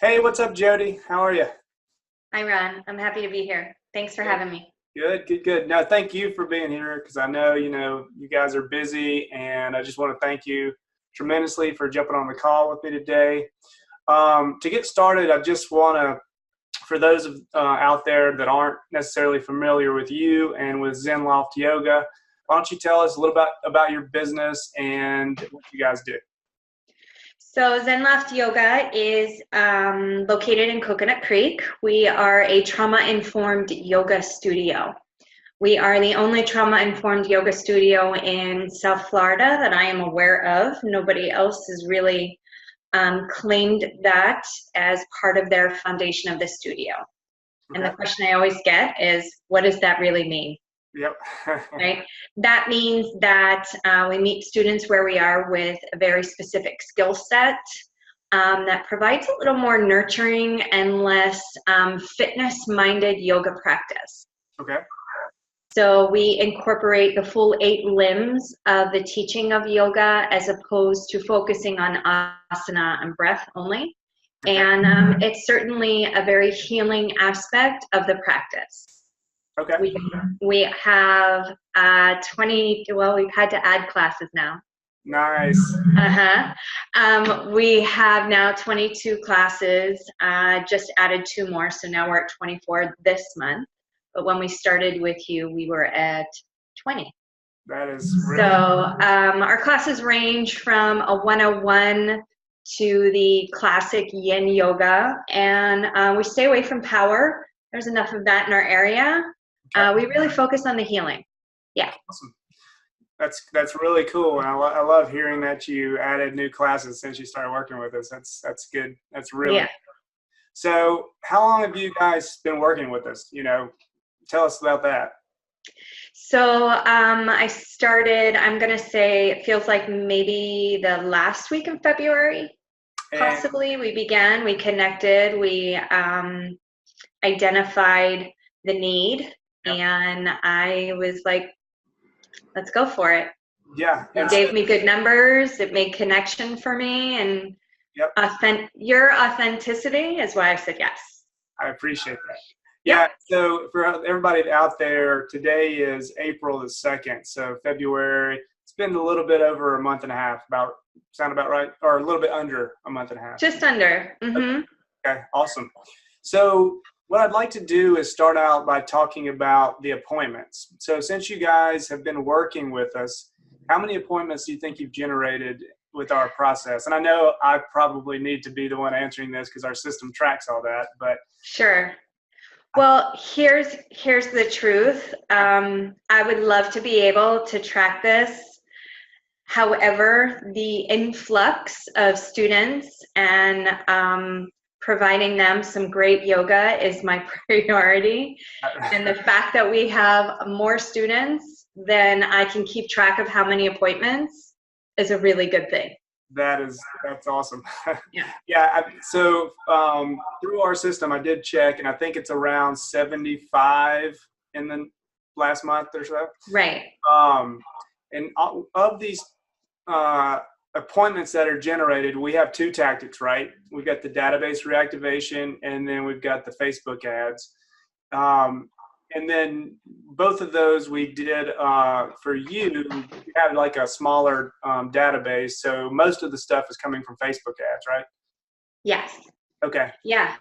Hey, what's up, Jody? How are you? Hi, Ron. I'm happy to be here. Thanks for having me. Good, good, good. No, thank you for being here because I know, you guys are busy, and I just want to thank you tremendously for jumping on the call with me today. To get started, I just want to, for those out there that aren't necessarily familiar with you and with Zen Loft Yoga, why don't you tell us a little bit about your business and what you guys do? So, Zen Loft Yoga is located in Coconut Creek. We are a trauma-informed yoga studio. We are the only trauma-informed yoga studio in South Florida that I am aware of. Nobody else has really claimed that as part of their foundation of the studio. And the Okay. question I always get is, what does that really mean? Yep. Right? That means that we meet students where we are with a very specific skill set that provides a little more nurturing and less fitness-minded yoga practice. Okay. So we incorporate the full 8 limbs of the teaching of yoga as opposed to focusing on asana and breath only. Okay. And it's certainly a very healing aspect of the practice. Okay. We have 20, well, we've had to add classes now. Nice. Uh-huh. We have now 22 classes, just added 2 more, so now we're at 24 this month. But when we started with you, we were at 20. That is So really our classes range from a 101 to the classic yin yoga, and we stay away from power. There's enough of that in our area. okay. We really focus on the healing. Yeah. Awesome. That's really cool, and I love hearing that you added new classes since you started working with us. That's good. That's really Yeah. so. How long have you guys been working with us? Tell us about that. So I started, I'm going to say, it feels like maybe the last week in February, And possibly. We connected, we identified the need, yep, and I was like, let's go for it. yeah, You and so gave me good numbers, it made connection for me, and yep, your authenticity is why I said yes. I appreciate that. Yep, Yeah, so for everybody out there, today is April the 2nd, so February. It's been a little bit over a month and a half. Sound about right, or a little bit under a month and a half. just under. Mm-hmm. Okay, awesome. So what I'd like to do is start out by talking about the appointments. So since you guys have been working with us, how many appointments do you think you've generated with our process? And I know I probably need to be the one answering this because our system tracks all that, but Sure. Well, here's the truth. I would love to be able to track this. However, the influx of students and providing them some great yoga is my priority. And the fact that we have more students than I can keep track of how many appointments is a really good thing. that's awesome. Yeah. Yeah, so through our system, I did check, and I think it's around 75 in the last month or so. Right. Um, and of these uh, appointments that are generated, we have 2 tactics, right? We've got the database reactivation, and then we've got the Facebook ads. And then both of those we did for you. You had like a smaller database, so most of the stuff is coming from Facebook ads, right? Yes. Okay. Yeah.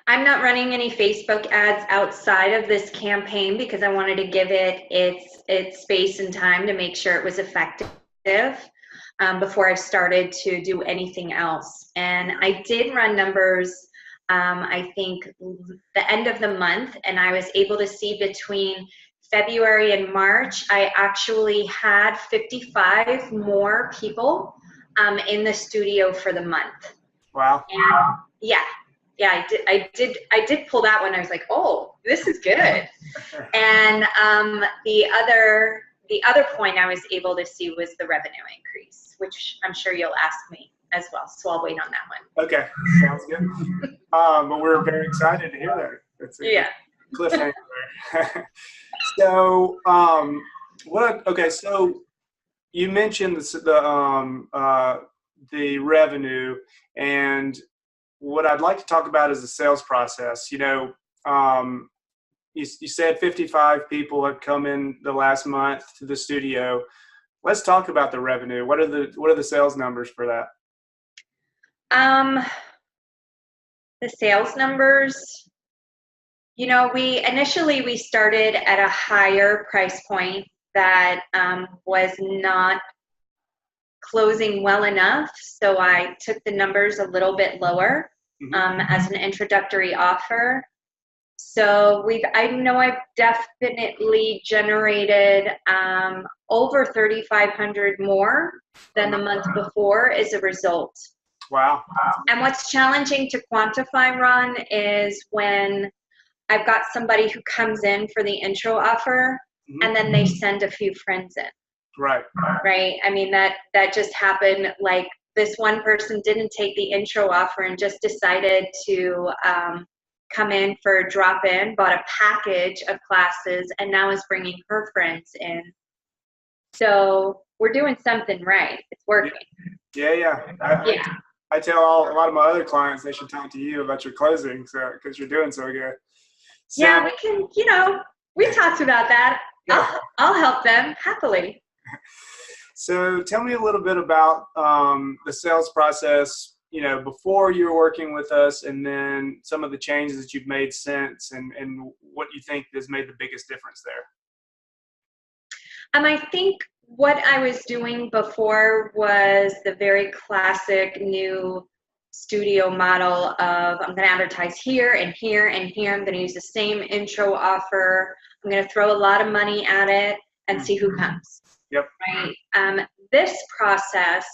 I'm not running any Facebook ads outside of this campaign because I wanted to give it its space and time to make sure it was effective before I started to do anything else. And I did run numbers, I think, the end of the month, and I was able to see between February and March, I actually had 55 more people in the studio for the month. Wow. And yeah, yeah, I did pull that one. I was like, oh, this is good. And the other point I was able to see was the revenue increase, which I'm sure you'll ask me as well. So I'll wait on that one. Okay, sounds good. But we're very excited to hear that. It's a Yeah. cliffhanger there. So, okay, so you mentioned the revenue, and what I'd like to talk about is the sales process. You said 55 people have come in the last month to the studio. Let's talk about the revenue. What are the sales numbers for that? The sales numbers, we started at a higher price point that was not closing well enough. So I took the numbers a little bit lower as an introductory offer. So I know I've definitely generated over 3,500 more than the month before as a result. Wow. And what's challenging to quantify, Ron, is when I've got somebody who comes in for the intro offer and then they send a few friends in. Right. Right. I mean, that just happened. Like, this one person didn't take the intro offer and just decided to come in for a drop-in, bought a package of classes, and now is bringing her friends in. So we're doing something right. It's working. Yeah. I tell a lot of my other clients they should talk to you about your closing, because you're doing so good. So, yeah, we can. We talked about that. Yeah. I'll help them happily. So tell me a little bit about the sales process, before you were working with us, and then some of the changes that you've made since, and what you think has made the biggest difference there. I think what I was doing before was the very classic new studio model of, I'm going to advertise here and here and here. I'm going to use the same intro offer. I'm going to throw a lot of money at it and see who comes. Yep. Right. This process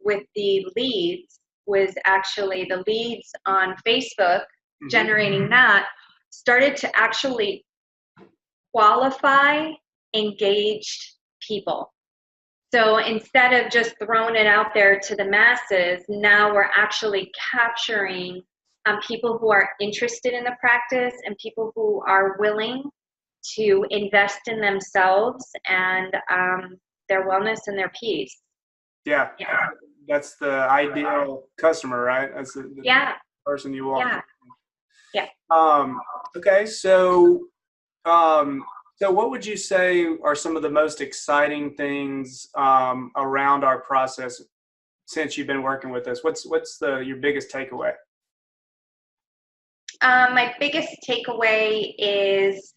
with the leads was actually the leads on Facebook, generating that, started to actually qualify engaged people. So instead of just throwing it out there to the masses, now we're actually capturing people who are interested in the practice and people who are willing to invest in themselves and their wellness and their peace. Yeah. That's the ideal customer, right? That's the person you want. Yeah. Okay, so what would you say are some of the most exciting things around our process since you've been working with us? What's your biggest takeaway? My biggest takeaway is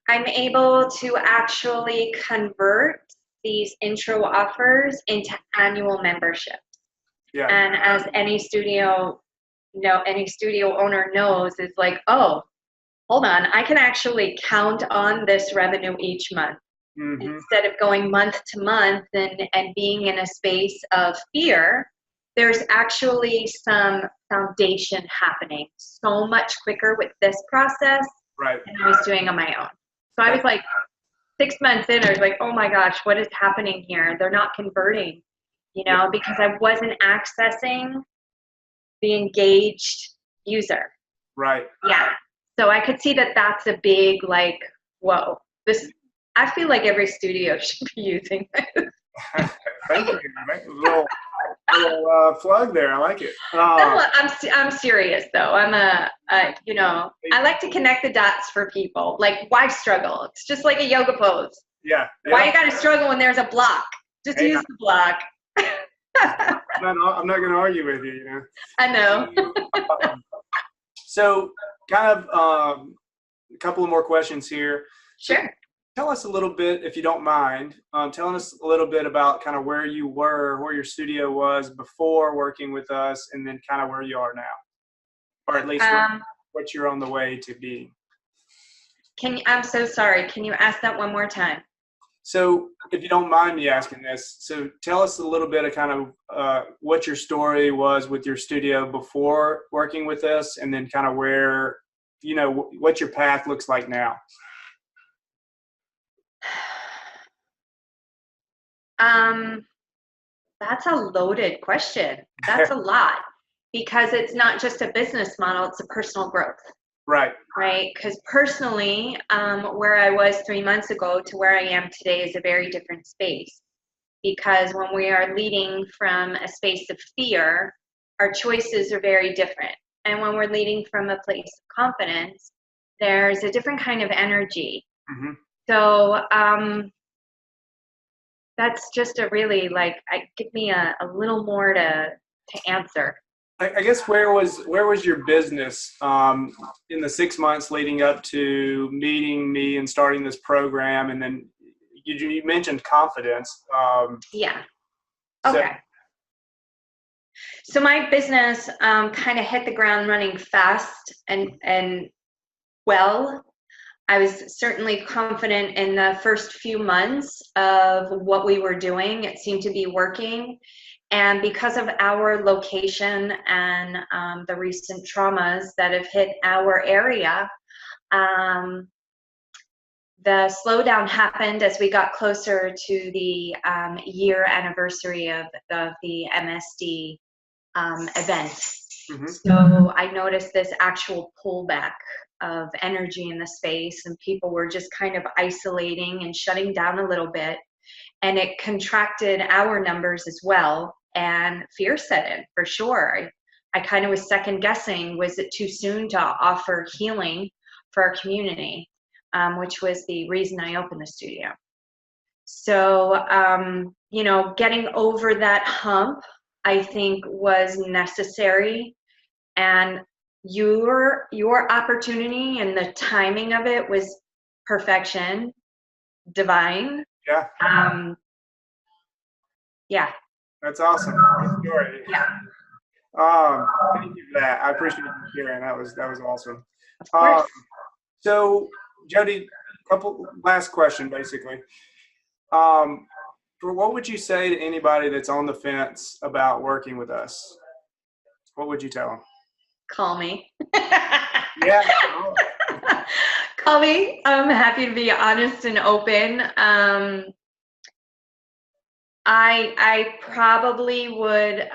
I'm able to actually convert these intro offers into annual memberships. Yeah. And as any studio owner knows, it's like, oh, hold on, I can actually count on this revenue each month. Instead of going month to month and being in a space of fear, there's actually some foundation happening so much quicker with this process than I was doing on my own. So I was like 6 months in, I was like, oh my gosh, what is happening here? They're not converting, because I wasn't accessing the engaged user. Right. Yeah. So I could see that that's a big, like, whoa, I feel like every studio should be using this. Thank you. A little plug there. I like it. No, I'm serious though. I like to connect the dots for people. Like, why struggle? It's just like a yoga pose. Yeah. Why you got to struggle when there's a block? Just use the block. I'm not going to argue with you. I know. So, kind of a couple of more questions here. Sure. Tell us a little bit, if you don't mind, telling us a little bit about kind of where you were, where your studio was before working with us, and then kind of where you are now, or at least what you're on the way to being. I'm so sorry. Can you ask that one more time? So, if you don't mind me asking this, so tell us a little bit of kind of what your story was with your studio before working with us, and then kind of where, what your path looks like now. That's a loaded question. That's a lot, because it's not just a business model, it's a personal growth. Right. Right. Because personally, where I was 3 months ago to where I am today is a very different space. because when we are leading from a space of fear, our choices are very different. And when we're leading from a place of confidence, there's a different kind of energy. Mm-hmm. So that's just a really give me a little more to answer. I guess where was your business in the 6 months leading up to meeting me and starting this program? And then you mentioned confidence. Yeah. Okay. So my business kind of hit the ground running fast and well. I was certainly confident in the first few months of what we were doing. It seemed to be working. And because of our location and the recent traumas that have hit our area, the slowdown happened as we got closer to the year anniversary of the MSD event. Mm-hmm. So I noticed this actual pullback of energy in the space, and people were just kind of isolating and shutting down a little bit, and it contracted our numbers as well, and fear set in for sure. I kind of was second guessing, was it too soon to offer healing for our community, which was the reason I opened the studio. So getting over that hump, I think, was necessary, and your opportunity and the timing of it was perfection, divine. Yeah. Yeah. That's awesome. Great story. Yeah. Thank you for that. I appreciate you sharing. That was awesome. Of course. So Jody, couple last question basically. What would you say to anybody that's on the fence about working with us? What would you tell them? Call me. Yeah. Call me. I'm happy to be honest and open. I probably would,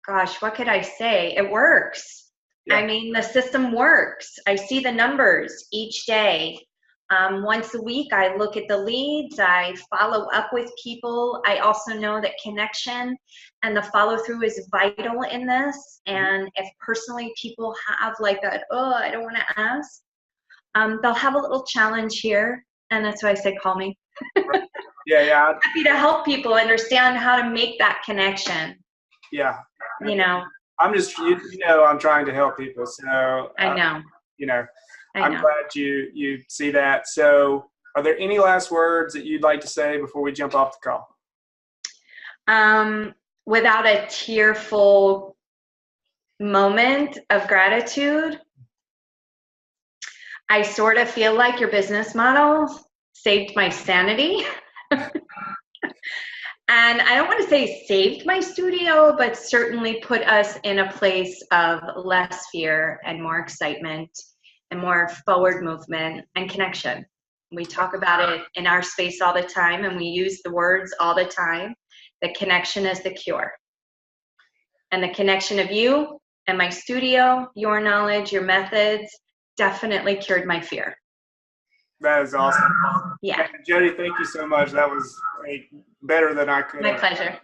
gosh, what could I say? It works. Yeah. I mean, the system works. I see the numbers each day. Once a week, I look at the leads. I follow up with people. I also know that connection and the follow through is vital in this. And if personally people have like that, oh, I don't want to ask, they'll have a little challenge here. And that's why I say, call me. Yeah. I'm happy to help people understand how to make that connection. Yeah. I'm just, I'm trying to help people. So I know. I'm glad you see that. So are there any last words that you'd like to say before we jump off the call? Without a tearful moment of gratitude, I sort of feel like your business model saved my sanity. And I don't want to say saved my studio, but certainly put us in a place of less fear and more excitement and more forward movement and connection. We talk about it in our space all the time, and we use the words all the time. The connection is the cure. And the connection of you and my studio, your knowledge, your methods, definitely cured my fear. That is awesome. Yeah. Jody, thank you so much. That was better than I could. My pleasure.